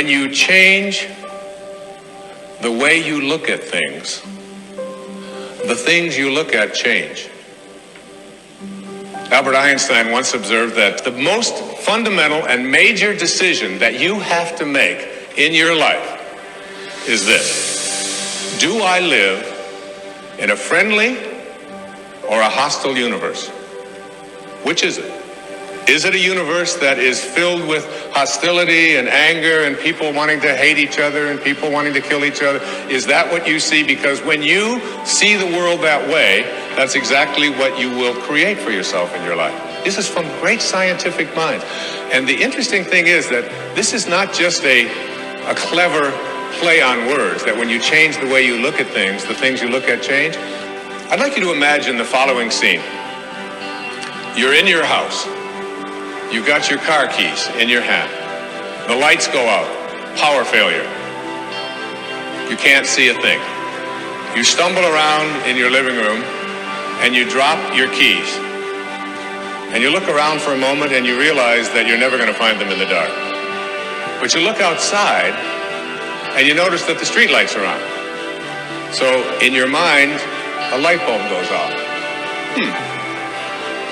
when you change the way you look at things, the things you look at change. Albert Einstein once observed that the most fundamental and major decision that you have to make in your life is this: do I live in a friendly or a hostile universe? Which is it? Is it a universe that is filled with hostility and anger and people wanting to hate each other and people wanting to kill each other? Is that what you see? Because when you see the world that way, that's exactly what you will create for yourself in your life. This is from great scientific minds. And the interesting thing is that this is not just a clever play on words, that when you change the way you look at things, the things you look at change. I'd like you to imagine the following scene. You're in your house. You've got your car keys in your hand. The lights go out. Power failure. You can't see a thing. You stumble around in your living room and you drop your keys. And you look around for a moment and you realize that you're never going to find them in the dark. But you look outside and you notice that the street lights are on. So in your mind, a light bulb goes off.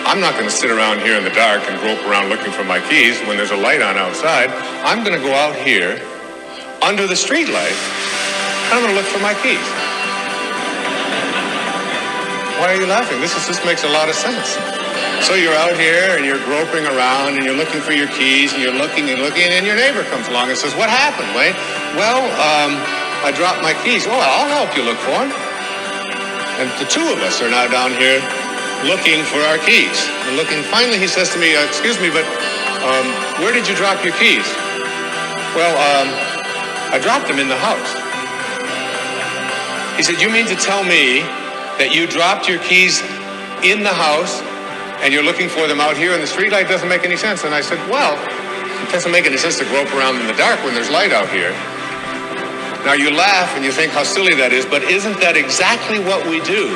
I'm not going to sit around here in the dark and grope around looking for my keys when there's a light on outside. I'm going to go out here under the street light and I'm going to look for my keys. Why are you laughing? This makes a lot of sense. So you're out here and you're groping around and you're looking for your keys and you're looking and your neighbor comes along and says, "What happened, Wayne?" "Well, I dropped my keys." "Oh, I'll help you look for them." And the two of us are now down here looking for our keys. And finally he says to me, "Excuse me, but where did you drop your keys?" "Well, I dropped them in the house." He said, "You mean to tell me that you dropped your keys in the house and you're looking for them out here in the streetlight? Doesn't make any sense." And I said, "Well, it doesn't make any sense to grope around in the dark when there's light out here." Now you laugh and you think how silly that is, but isn't that exactly what we do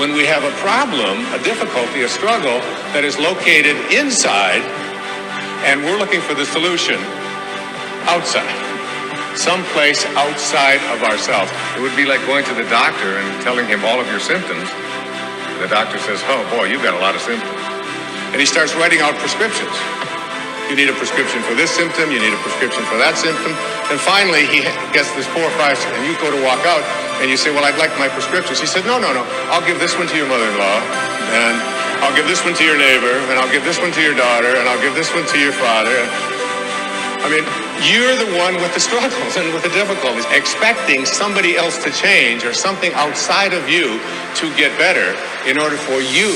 when we have a problem, a difficulty, a struggle that is located inside and we're looking for the solution outside, someplace outside of ourselves? It would be like going to the doctor and telling him all of your symptoms. The doctor says, "Oh boy, you've got a lot of symptoms." And he starts writing out prescriptions. You need a prescription for this symptom, you need a prescription for that symptom. And finally he gets this 4 or 5, and you go to walk out and you say, "Well, I'd like my prescriptions." He said, No, I'll give this one to your mother-in-law, and I'll give this one to your neighbor, and I'll give this one to your daughter, and I'll give this one to your father. I mean, you're the one with the struggles and with the difficulties. Expecting somebody else to change or something outside of you to get better in order for you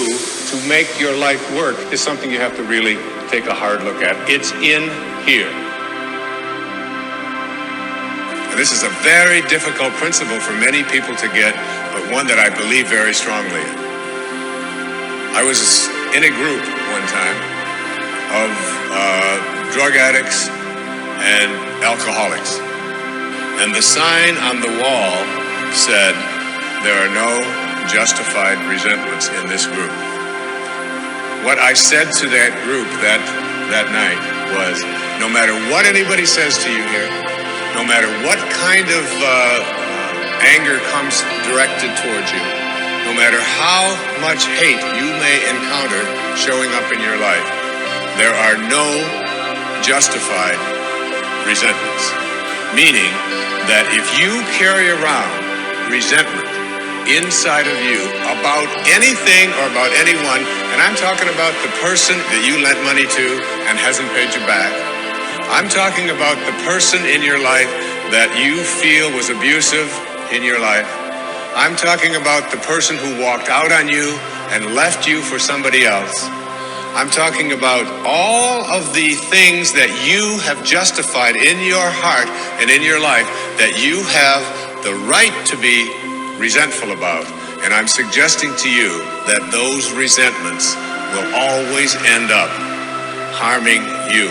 to make your life work is something you have to really take a hard look at. It's in here. This is a very difficult principle for many people to get, but one that I believe very strongly in. I was in a group one time of drug addicts and alcoholics, and the sign on the wall said, "There are no justified resentments in this group." What I said to that group that night was, no matter what anybody says to you here, no matter what kind of anger comes directed towards you, no matter how much hate you may encounter showing up in your life, there are no justified resentments. Meaning that if you carry around resentment inside of you about anything or about anyone, and I'm talking about the person that you lent money to and hasn't paid you back, I'm talking about the person in your life that you feel was abusive in your life, I'm talking about the person who walked out on you and left you for somebody else, I'm talking about all of the things that you have justified in your heart and in your life that you have the right to be resentful about. And I'm suggesting to you that those resentments will always end up harming you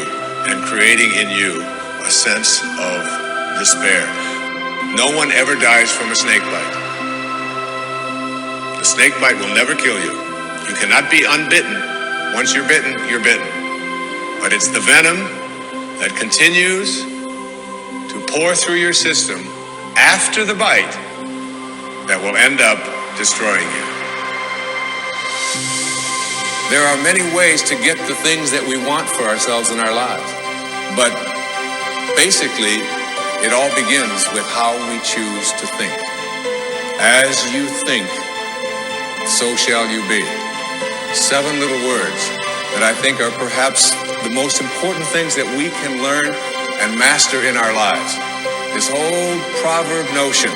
and creating in you a sense of despair. No one ever dies from a snake bite. The snake bite will never kill you. You cannot be unbitten. Once you're bitten, you're bitten. But it's the venom that continues pour through your system after the bite that will end up destroying you. There are many ways to get the things that we want for ourselves in our lives. But basically, it all begins with how we choose to think. As you think, so shall you be. 7 little words that I think are perhaps the most important things that we can learn and master in our lives. This old proverb notion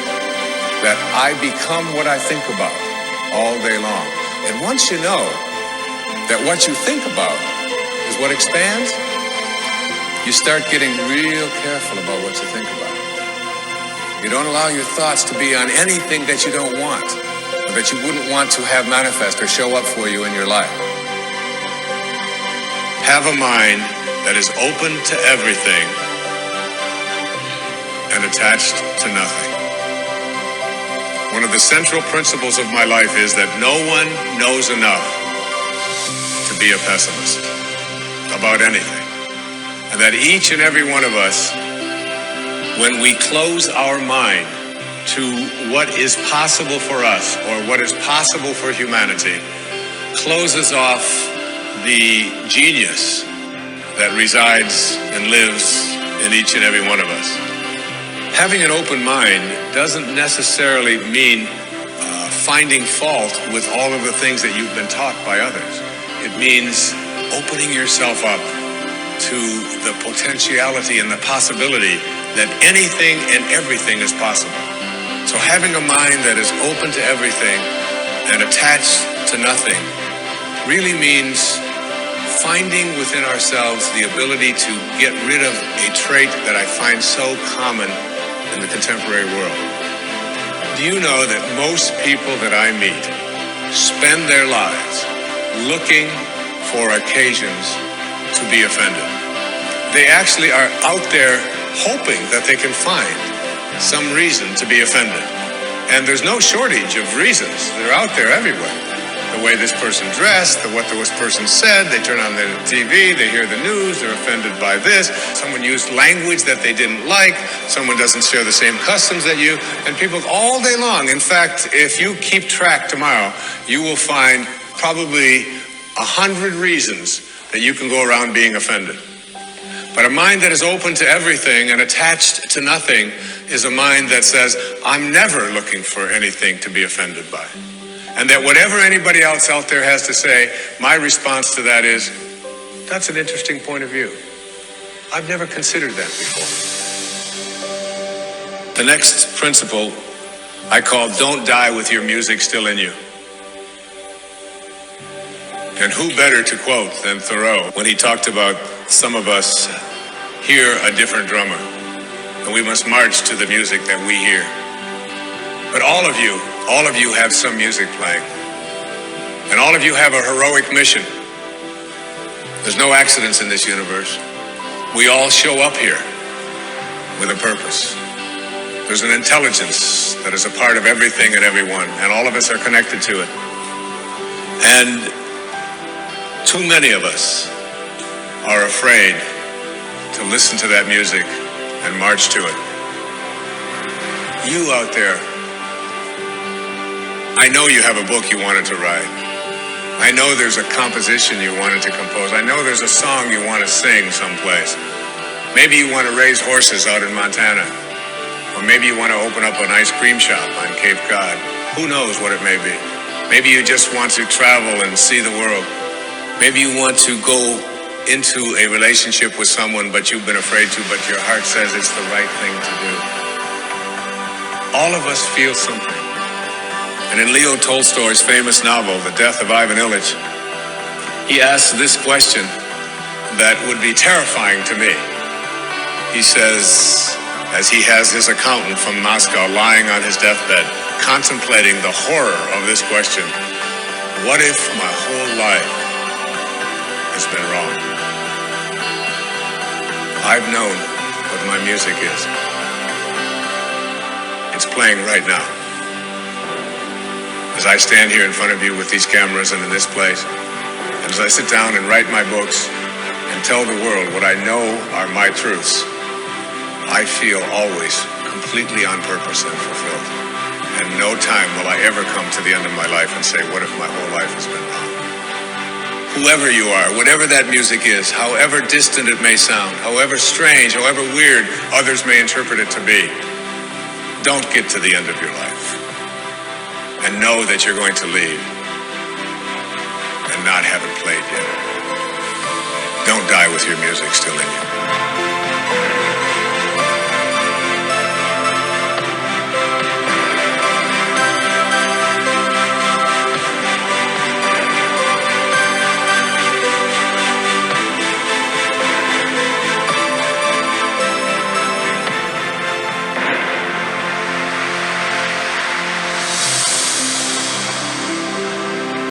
that I become what I think about all day long. And once you know that what you think about is what expands, you start getting real careful about what you think about. You don't allow your thoughts to be on anything that you don't want, or that you wouldn't want to have manifest or show up for you in your life. Have a mind that is open to everything and attached to nothing. One of the central principles of my life is that no one knows enough to be a pessimist about anything. And that each and every one of us, when we close our mind to what is possible for us or what is possible for humanity, closes off the genius that resides and lives in each and every one of us. Having an open mind doesn't necessarily mean finding fault with all of the things that you've been taught by others. It means opening yourself up to the potentiality and the possibility that anything and everything is possible. So having a mind that is open to everything and attached to nothing really means finding within ourselves the ability to get rid of a trait that I find so common in the contemporary world. Do you know that most people that I meet spend their lives looking for occasions to be offended? They actually are out there hoping that they can find some reason to be offended. And there's no shortage of reasons. They're out there everywhere. The way this person dressed, what this person said, they turn on the TV, they hear the news, they're offended by this. Someone used language that they didn't like, someone doesn't share the same customs that you, and people all day long. In fact, if you keep track tomorrow, you will find probably 100 reasons that you can go around being offended. But a mind that is open to everything and attached to nothing is a mind that says, I'm never looking for anything to be offended by. And that whatever anybody else out there has to say, my response to that is, that's an interesting point of view. I've never considered that before. The next principle I call don't die with your music still in you. And who better to quote than Thoreau when he talked about some of us hear a different drummer and we must march to the music that we hear. But all of you have some music playing. And all of you have a heroic mission. There's no accidents in this universe. We all show up here with a purpose. There's an intelligence that is a part of everything and everyone, and all of us are connected to it. And too many of us are afraid to listen to that music and march to it. You out there, I know you have a book you wanted to write. I know there's a composition you wanted to compose. I know there's a song you want to sing someplace. Maybe you want to raise horses out in Montana. Or maybe you want to open up an ice cream shop on Cape Cod. Who knows what it may be. Maybe you just want to travel and see the world. Maybe you want to go into a relationship with someone but you've been afraid to, but your heart says it's the right thing to do. All of us feel something. And in Leo Tolstoy's famous novel, The Death of Ivan Ilyich, he asks this question that would be terrifying to me. He says, as he has his accountant from Moscow lying on his deathbed, contemplating the horror of this question, what if my whole life has been wrong? I've known what my music is. It's playing right now. As I stand here in front of you with these cameras and in this place, and as I sit down and write my books and tell the world what I know are my truths, I feel always completely on purpose and fulfilled. And no time will I ever come to the end of my life and say, what if my whole life has been wrong? Whoever you are, whatever that music is, however distant it may sound, however strange, however weird others may interpret it to be, don't get to the end of your life and know that you're going to leave and not have it played yet. Don't die with your music still in you.